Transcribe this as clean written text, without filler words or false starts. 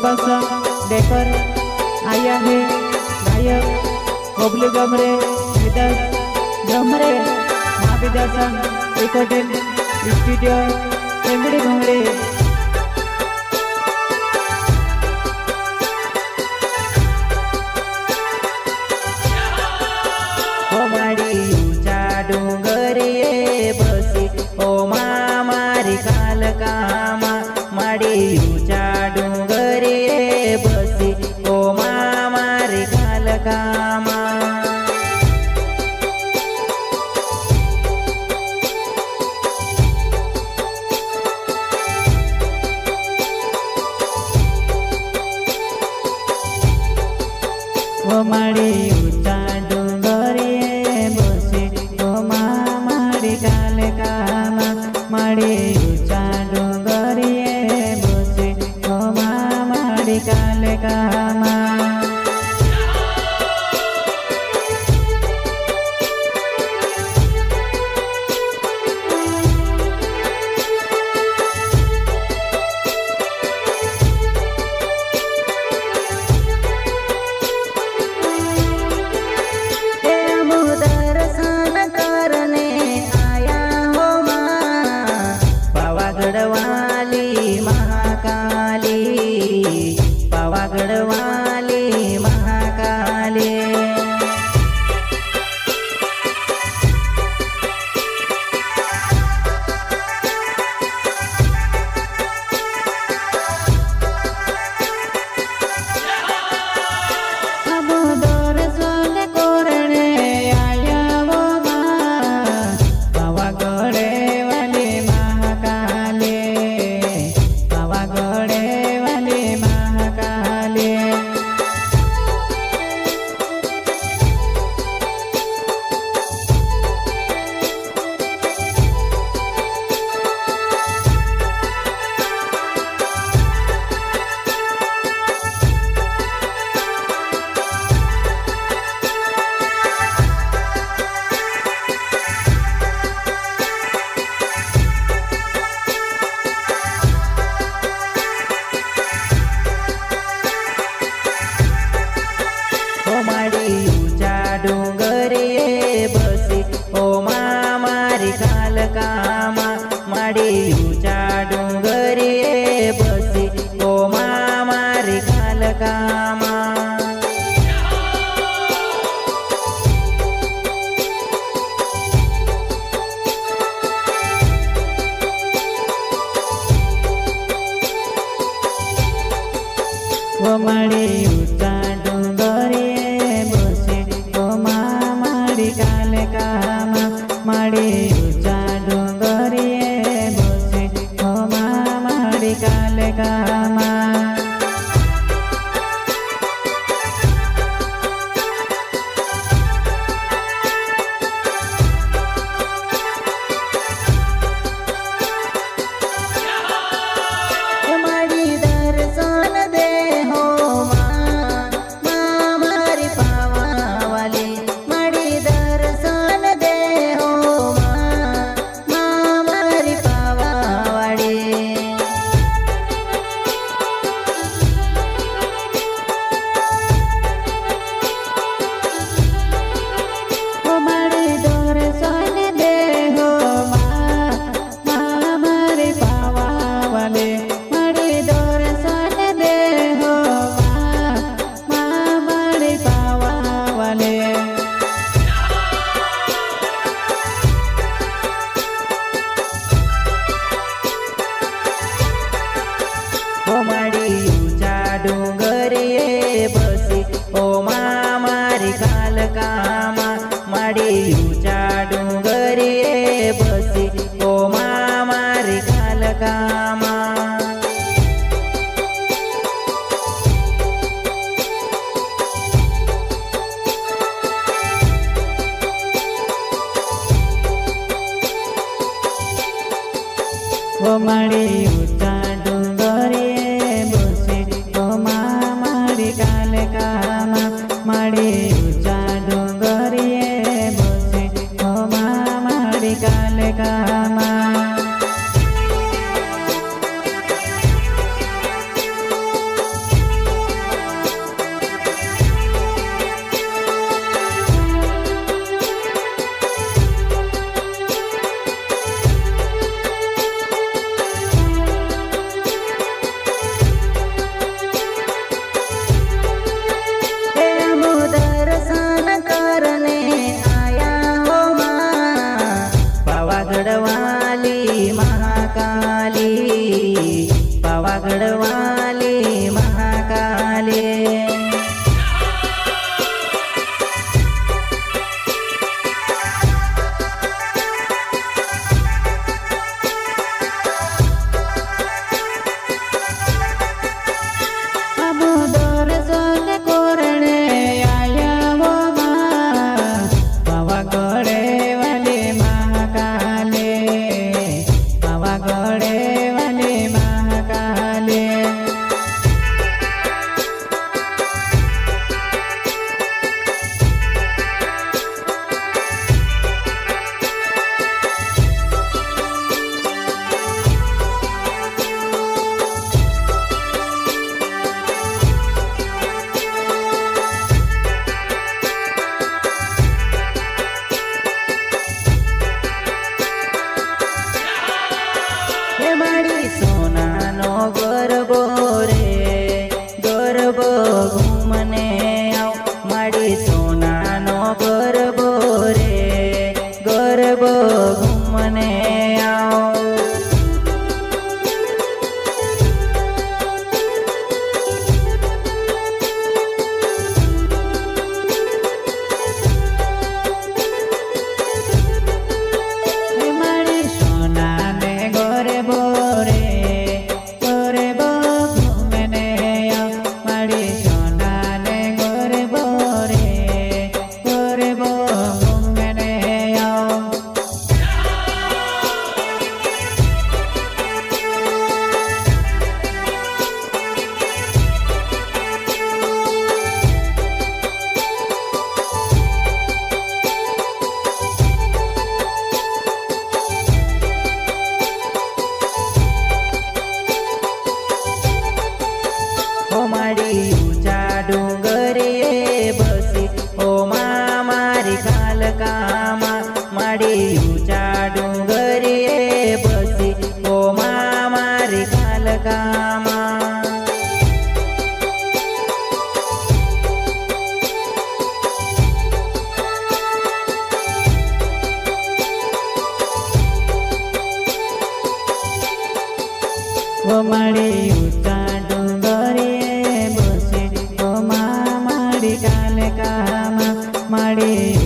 पसंद देकर आया है गायक बबलू गमरे विदस गमरे महाविद्यासन रिकॉर्डिंग स्टूडियो टेंगड़ी घोंगड़ी। ऊंचा डूंगरिये बसी ओ मारी कालकामा माड़ी ऊंचा डूंगरिये बसी ओ मारी कालकामा। ओ माड़ी ऊंचा डूंगरिये बसी ओ मारी कालकामा माड़ी ऊंचा डूंगरिये बसी ओ मारी कालकामा। गढ़वाली महाकाली पावागढ़वाली महाकाली। अब दर्शन करने आया वो माँ पावागढ़े बसी ओ मारी कालकामा माड़ी ऊंचा डूंगरिये बसी ओ मारी कालकामा। ओ माड़ी ऊंचा डूंगरिये बसी ओ मारी कालकामा माड़ी ऊंचा डूंगरिये बसी ओ मारी कालकामा। डूंगरिये बसी ओ मारी कालकामा माड़ी ऊंचा डूंगरिये बसी ओ मारी कालकामा। ओ माड़ी ऊंचा डूंगरिये बसी ओ मारी कालकामा माड़ी ऊंचा डूंगरिये बसी ओ मारी कालकामा। માડી કાલે કામાં માડી